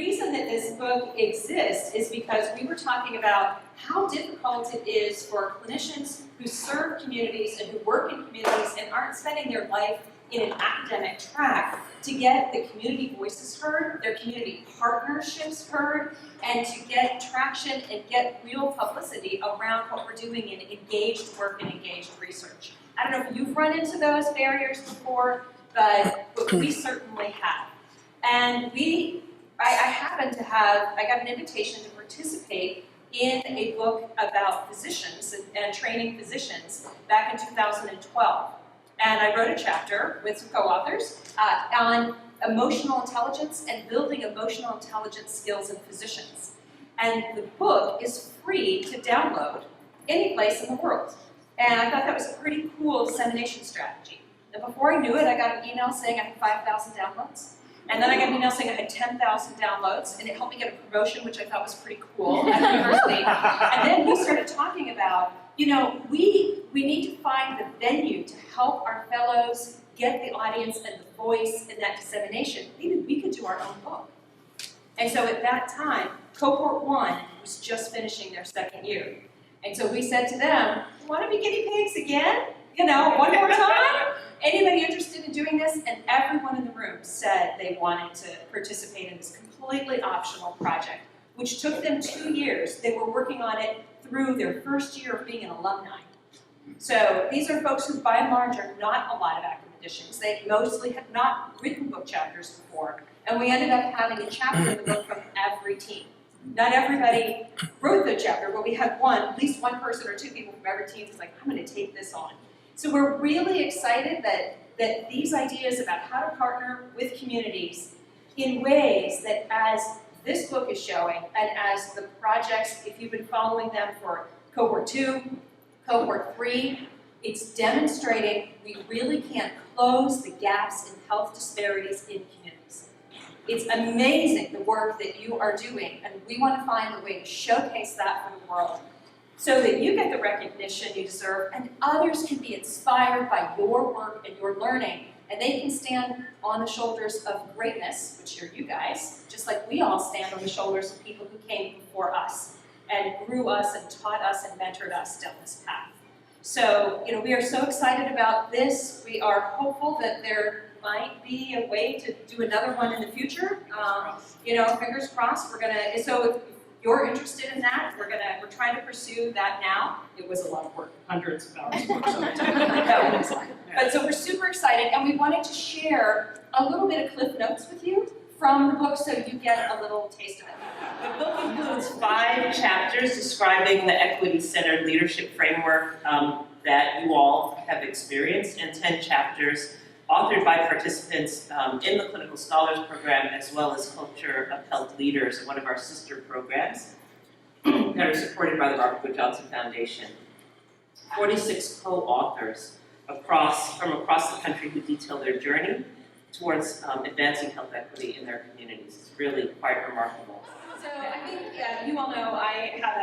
reason that this book exists is because we were talking about how difficult it is for clinicians who serve communities and who work in communities and aren't spending their life in an academic track to get the community voices heard, their community partnerships heard, and to get traction and get real publicity around what we're doing in engaged work and engaged research. I don't know if you've run into those barriers before, but we certainly have. And I got an invitation to participate in a book about physicians and training physicians back in 2012. And I wrote a chapter with some co-authors on emotional intelligence and building emotional intelligence skills in physicians. And the book is free to download any place in the world. And I thought that was a pretty cool dissemination strategy. And before I knew it, I got an email saying I had 5,000 downloads. And then I got an email saying I had 10,000 downloads, and it helped me get a promotion, which I thought was pretty cool at the university. And then we started talking about, you know, we need to find the venue to help our fellows get the audience and the voice in that dissemination. Maybe we could do our own book. And so at that time, Cohort 1 was just finishing their second year. And so we said to them, want to be guinea pigs again? You know, one more time? Anybody interested in doing this? And everyone in the room said they wanted to participate in this completely optional project, which took them 2 years. They were working on it through their first year of being an alumni. So these are folks who, by and large, are not a lot of academicians. They mostly have not written book chapters before. And we ended up having a chapter in the book from every team. Not everybody wrote the chapter, but we had at least one person or two people from every team was like, I'm going to take this on. So we're really excited that these ideas about how to partner with communities in ways that, as this book is showing, and as the projects, if you've been following them for Cohort 2, Cohort 3, it's demonstrating we really can close the gaps in health disparities in communities. It's amazing the work that you are doing, and we want to find a way to showcase that for the world so that you get the recognition you deserve and others can be inspired by your work and your learning, and they can stand on the shoulders of greatness, which are you guys, just like we all stand on the shoulders of people who came before us and grew us and taught us and mentored us down this path. So, we are so excited about this. We are hopeful that there might be a way to do another one in the future. Fingers crossed. So if you're interested in that, we're trying to pursue that now. It was a lot of work, hundreds of hours of work. But so we're super excited, and we wanted to share a little bit of cliff notes with you from the book so you get a little taste of it. The book includes 5 chapters describing the equity-centered leadership framework that you all have experienced, and 10 chapters authored by participants in the Clinical Scholars Program, as well as Culture of Health Leaders, one of our sister programs that are supported by the Robert Wood Johnson Foundation. 46 co-authors from across the country who detail their journey towards advancing health equity in their communities. It's really quite remarkable. So I think you all know I have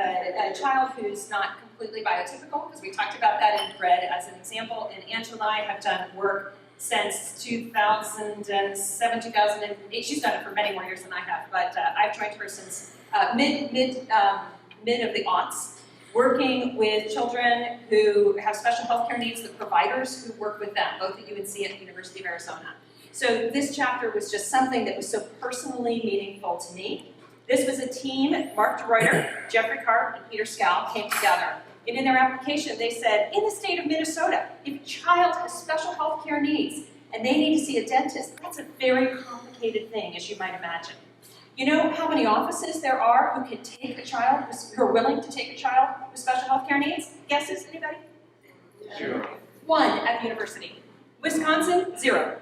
a child who's not completely biotypical, because we talked about that in Red as an example, and Angela and I have done work since 2007, 2008. She's done it for many more years than I have, but I've joined her since mid of the aughts, working with children who have special health care needs, the providers who work with them, both at UNC and the University of Arizona. So this chapter was just something that was so personally meaningful to me. This was a team, Mark DeReuter, Jeffrey Karp, and Peter Scal came together. And in their application, they said, in the state of Minnesota, if a child has special health care needs and they need to see a dentist, that's a very complicated thing, as you might imagine. You know how many offices there are who can take a child, who are willing to take a child with special health care needs? Guesses, anybody? 0. 1 at the university. Wisconsin, 0.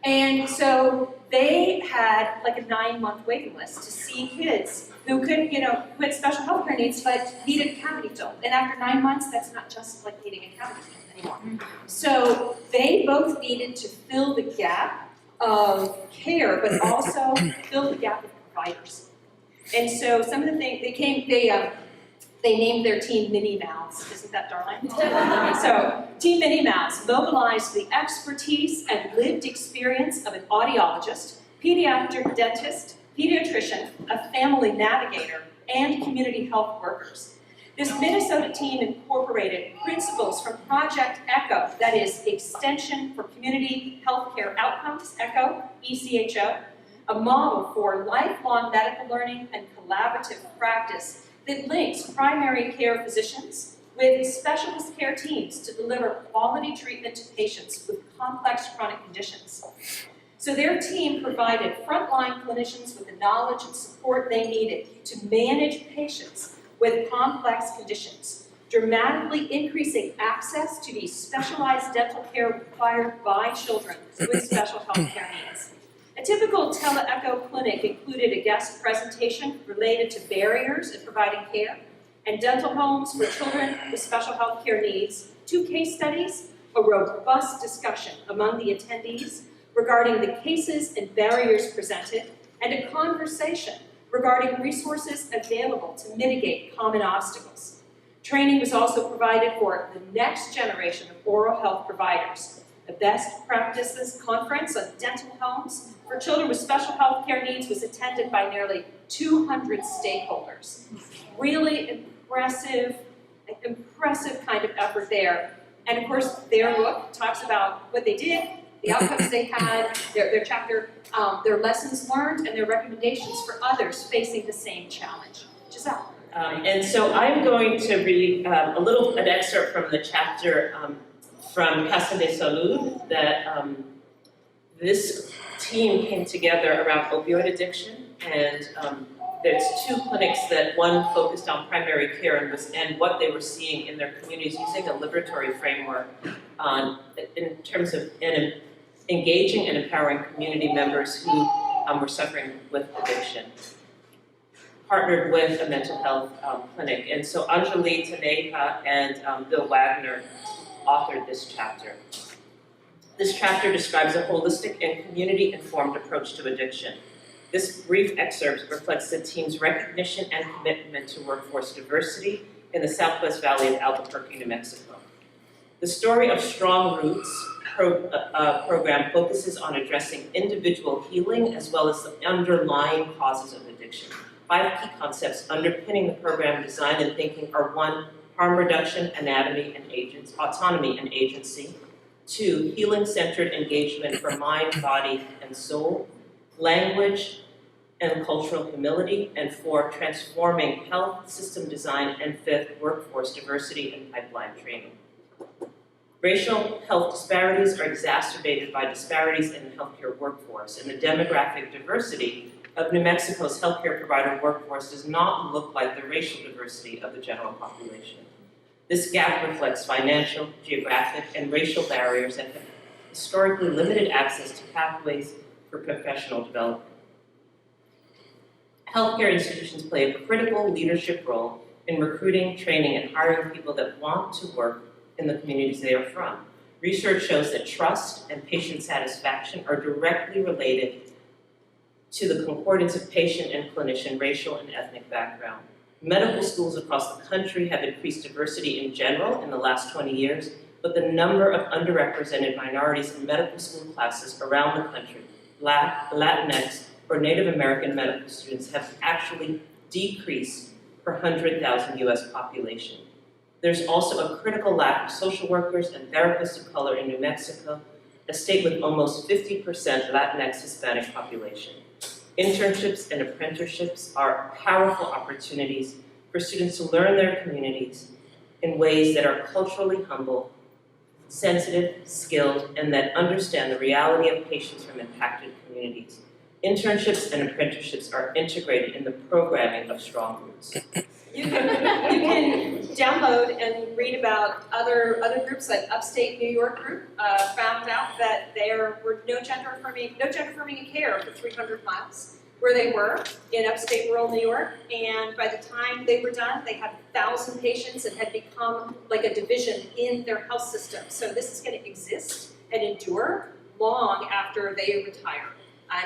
And so they had like a 9-month waiting list to see kids who could, who had special health care needs but needed a cavity filled. And after 9 months, that's not just like needing a cavity filled anymore. So they both needed to fill the gap of care, but also fill the gap of providers. And so some of the things, they named their team Minnie Mouths. Isn't that darling? So, Team Minnie Mouths mobilized the expertise and lived experience of an audiologist, pediatric dentist, pediatrician, a family navigator, and community health workers. This Minnesota team incorporated principles from Project ECHO, that is Extension for Community Healthcare Outcomes, ECHO, ECHO, a model for lifelong medical learning and collaborative practice that links primary care physicians with specialist care teams to deliver quality treatment to patients with complex chronic conditions. So their team provided frontline clinicians with the knowledge and support they needed to manage patients with complex conditions, dramatically increasing access to the specialized dental care required by children with special health care needs. A typical tele-echo clinic included a guest presentation related to barriers in providing care and dental homes for children with special health care needs, 2 case studies, a robust discussion among the attendees regarding the cases and barriers presented, and a conversation regarding resources available to mitigate common obstacles. Training was also provided for the next generation of oral health providers. A best practices conference on dental homes for children with special health care needs was attended by nearly 200 stakeholders. Really impressive kind of effort there. And of course, their book talks about what they did, the outcomes they had, their chapter, their lessons learned, and their recommendations for others facing the same challenge. Giselle. And so I'm going to read an excerpt from the chapter from Casa de Salud that this team came together around opioid addiction, and there's 2 clinics that one focused on primary care and what they were seeing in their communities using a liberatory framework in terms of engaging and empowering community members who were suffering with addiction, partnered with a mental health clinic. And so Anjali Taneja and Bill Wagner authored this chapter. This chapter describes a holistic and community-informed approach to addiction. This brief excerpt reflects the team's recognition and commitment to workforce diversity in the Southwest Valley of Albuquerque, New Mexico. The Story of Strong Roots program focuses on addressing individual healing as well as the underlying causes of addiction. 5 key concepts underpinning the program design and thinking are 1, harm reduction, autonomy and agency. 2, healing-centered engagement for mind, body, and soul. Language and cultural humility. And 4, transforming health system design. And 5th, workforce diversity and pipeline training. Racial health disparities are exacerbated by disparities in the healthcare workforce, and the demographic diversity of New Mexico's healthcare provider workforce does not look like the racial diversity of the general population. This gap reflects financial, geographic, and racial barriers that have historically limited access to pathways for professional development. Healthcare institutions play a critical leadership role in recruiting, training, and hiring people that want to work in the communities they are from. Research shows that trust and patient satisfaction are directly related to the concordance of patient and clinician racial and ethnic background. Medical schools across the country have increased diversity in general in the last 20 years, but the number of underrepresented minorities in medical school classes around the country, Black, Latinx, or Native American medical students have actually decreased per 100,000 US population. There's also a critical lack of social workers and therapists of color in New Mexico, a state with almost 50% Latinx Hispanic population. Internships and apprenticeships are powerful opportunities for students to learn their communities in ways that are culturally humble, sensitive, skilled, and that understand the reality of patients from impacted communities. Internships and apprenticeships are integrated in the programming of Strong Roots. You can download and read about other groups, like Upstate New York Group found out that there were no gender affirming care for 300 miles where they were in upstate rural New York, and by the time they were done, they had 1,000 patients and had become like a division in their health system. So this is going to exist and endure long after they retire.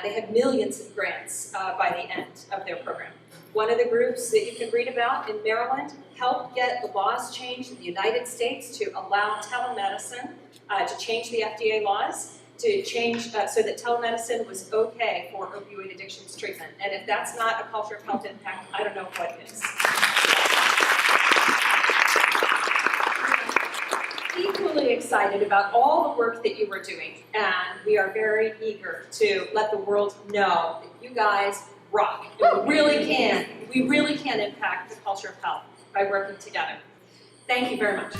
They have millions of grants by the end of their program. One of the groups that you can read about in Maryland helped get the laws changed in the United States to allow telemedicine to change the FDA laws. to change so that telemedicine was okay for opioid addictions treatment. And if that's not a culture of health impact, I don't know what is. Equally excited about all the work that you were doing, and we are very eager to let the world know that you guys rock. And we really can impact the culture of health by working together. Thank you very much.